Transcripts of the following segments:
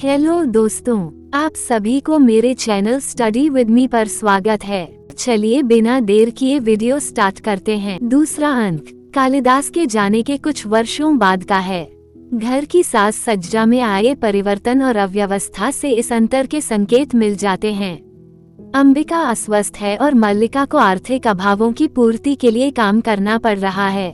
Hello दोस्तों, आप सभी को मेरे चैनल स्टडी विद मी पर स्वागत है। चलिए बिना देर किए वीडियो स्टार्ट करते हैं। दूसरा अंक कालिदास के जाने के कुछ वर्षों बाद का है। घर की साज सज्जा में आए परिवर्तन और अव्यवस्था से इस अंतर के संकेत मिल जाते हैं। अंबिका अस्वस्थ है और मल्लिका को आर्थिक अभावों की पूर्ति के लिए काम करना पड़ रहा है।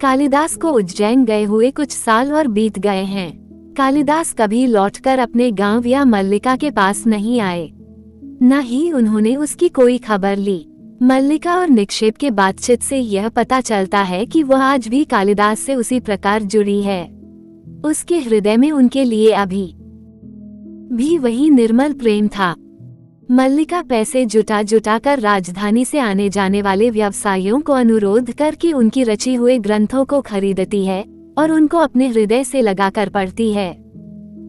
कालिदास को उज्जैन गए हुए कुछ साल और बीत गए हैं। कालिदास कभी लौटकर अपने गांव या मल्लिका के पास नहीं आए, न ही उन्होंने उसकी कोई खबर ली। मल्लिका और निक्षेप के बातचीत से यह पता चलता है कि वह आज भी कालिदास से उसी प्रकार जुड़ी है। उसके हृदय में उनके लिए अभी भी वही निर्मल प्रेम था। मल्लिका पैसे जुटा कर राजधानी से आने जाने वाले व्यवसायियों को अनुरोध करके उनकी रची हुए ग्रंथों को खरीदती है और उनको अपने हृदय से लगाकर पढ़ती है।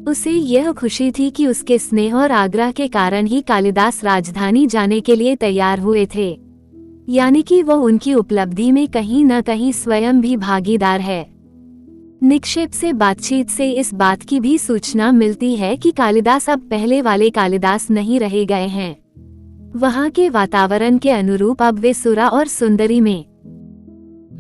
उसे यह खुशी थी कि उसके स्नेह और आग्रह के कारण ही कालिदास राजधानी जाने के लिए तैयार हुए थे, यानी कि वह उनकी उपलब्धि में कहीं न कहीं स्वयं भी भागीदार है। निक्षेप से बातचीत से इस बात की भी सूचना मिलती है कि कालिदास अब पहले वाले कालिदास नहीं रहे गए हैं। वहाँ के वातावरण के अनुरूप अब वे सुरा और सुंदरी में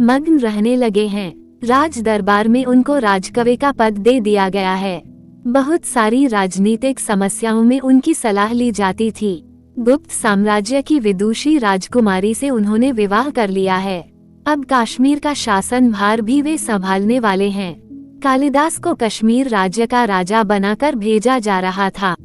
मग्न रहने लगे हैं। राज दरबार में उनको राजकवि का पद दे दिया गया है। बहुत सारी राजनीतिक समस्याओं में उनकी सलाह ली जाती थी। गुप्त साम्राज्य की विदुषी राजकुमारी से उन्होंने विवाह कर लिया है। अब कश्मीर का शासन भार भी वे संभालने वाले हैं। कालिदास को कश्मीर राज्य का राजा बनाकर भेजा जा रहा था।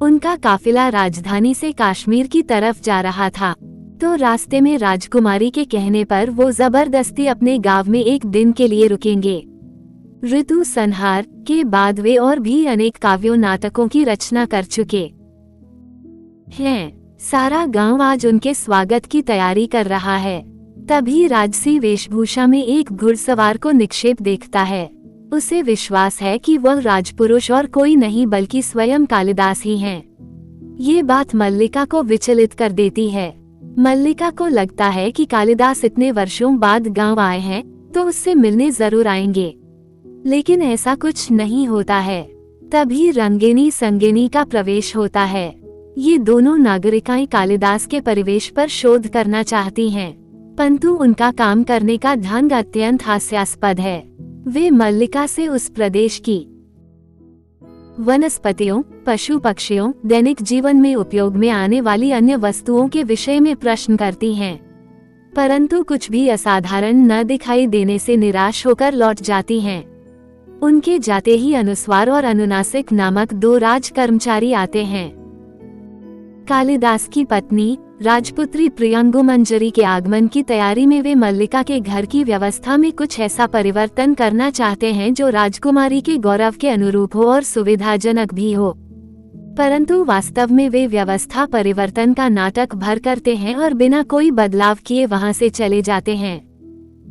उनका काफिला राजधानी से कश्मीर की तरफ जा रहा था, तो रास्ते में राजकुमारी के कहने पर वो जबरदस्ती अपने गांव में एक दिन के लिए रुकेंगे। ऋतु संहार के बाद वे और भी अनेक काव्यों नाटकों की रचना कर चुके हैं। सारा गांव आज उनके स्वागत की तैयारी कर रहा है। तभी राजसी वेशभूषा में एक घुड़सवार को निक्षेप देखता है। उसे विश्वास है कि वह राजपुरुष और कोई नहीं बल्कि स्वयं कालिदास ही हैं। ये बात मल्लिका को विचलित कर देती है। मल्लिका को लगता है कि कालिदास इतने वर्षों बाद गांव आए हैं तो उससे मिलने जरूर आएंगे, लेकिन ऐसा कुछ नहीं होता है। तभी रंगिनी संगिनी का प्रवेश होता है। ये दोनों नागरिकाएं कालिदास के परिवेश पर शोध करना चाहती हैं, परंतु उनका काम करने का ढंग अत्यंत हास्यास्पद है। वे मल्लिका से उस प्रदेश की वनस्पतियों, पशु पक्षियों, दैनिक जीवन में उपयोग में आने वाली अन्य वस्तुओं के विषय में प्रश्न करती हैं, परंतु कुछ भी असाधारण न दिखाई देने से निराश होकर लौट जाती हैं। उनके जाते ही अनुस्वार और अनुनासिक नामक दो राज कर्मचारी आते हैं। कालिदास की पत्नी राजपुत्री प्रियंगुमंजरी के आगमन की तैयारी में वे मल्लिका के घर की व्यवस्था में कुछ ऐसा परिवर्तन करना चाहते हैं जो राजकुमारी के गौरव के अनुरूप हो और सुविधाजनक भी हो, परंतु वास्तव में वे व्यवस्था परिवर्तन का नाटक भर करते हैं और बिना कोई बदलाव किए वहां से चले जाते हैं।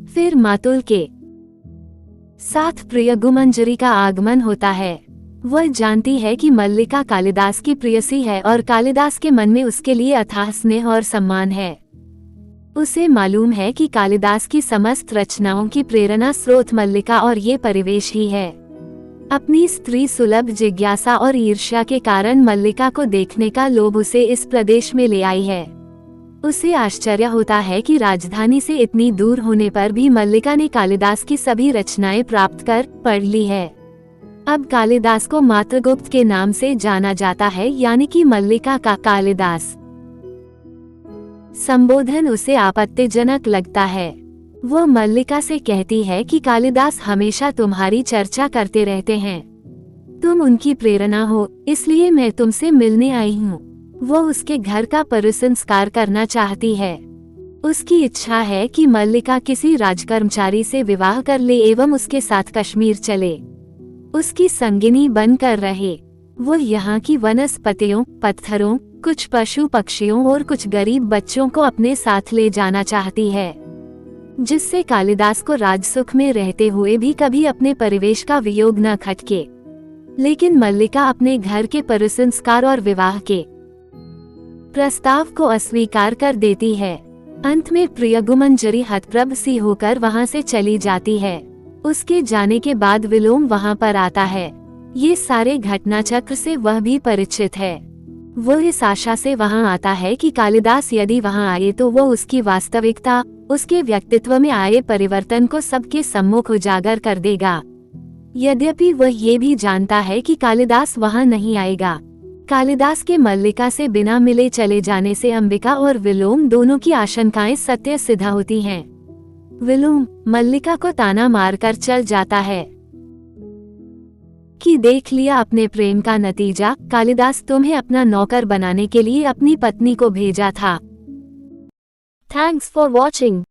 फिर मातुल के साथ प्रियंगुमंजरी का आगमन होता है। वह जानती है कि मल्लिका कालिदास की प्रेयसी है और कालिदास के मन में उसके लिए अथाह स्नेह और सम्मान है। उसे मालूम है कि कालिदास की समस्त रचनाओं की प्रेरणा स्रोत मल्लिका और ये परिवेश ही है। अपनी स्त्री सुलभ जिज्ञासा और ईर्ष्या के कारण मल्लिका को देखने का लोभ उसे इस प्रदेश में ले आई है। उसे आश्चर्य होता है कि राजधानी से इतनी दूर होने पर भी मल्लिका ने कालिदास की सभी रचनाएं प्राप्त कर पढ़ ली है। अब कालिदास को मातृगुप्त के नाम से जाना जाता है, यानी कि मल्लिका का कालिदास संबोधन उसे आपत्तिजनक लगता है। वह मल्लिका से कहती है कि कालिदास हमेशा तुम्हारी चर्चा करते रहते हैं, तुम उनकी प्रेरणा हो, इसलिए मैं तुमसे मिलने आई हूँ। वह उसके घर का परिसंस्कार करना चाहती है। उसकी इच्छा है कि मल्लिका किसी राजकर्मचारी से विवाह कर ले एवं उसके साथ कश्मीर चले, उसकी संगिनी बनकर रहे। वो यहाँ की वनस्पतियों, पत्थरों, कुछ पशु पक्षियों और कुछ गरीब बच्चों को अपने साथ ले जाना चाहती है, जिससे कालिदास को राजसुख में रहते हुए भी कभी अपने परिवेश का वियोग न खटके। लेकिन मल्लिका अपने घर के परिसंस्कार और विवाह के प्रस्ताव को अस्वीकार कर देती है। अंत में प्रियंगुमंजरी हतप्रभ सी होकर वहां से चली जाती है। उसके जाने के बाद विलोम वहां पर आता है। ये सारे घटनाचक्र से वह भी परिचित है। वो इस आशा से वहां आता है कि कालिदास यदि वहां आए तो वो उसकी वास्तविकता, उसके व्यक्तित्व में आए परिवर्तन को सबके सम्मुख उजागर कर देगा। यद्यपि वह ये भी जानता है कि कालिदास वहां नहीं आएगा। कालिदास के मल्लिका से बिना मिले चले जाने से अंबिका और विलोम दोनों की आशंकाएं सत्य सिद्ध होती हैं। विलोम मल्लिका को ताना मारकर चल जाता है कि देख लिया अपने प्रेम का नतीजा, कालिदास तुम्हें अपना नौकर बनाने के लिए अपनी पत्नी को भेजा था। Thanks for watching.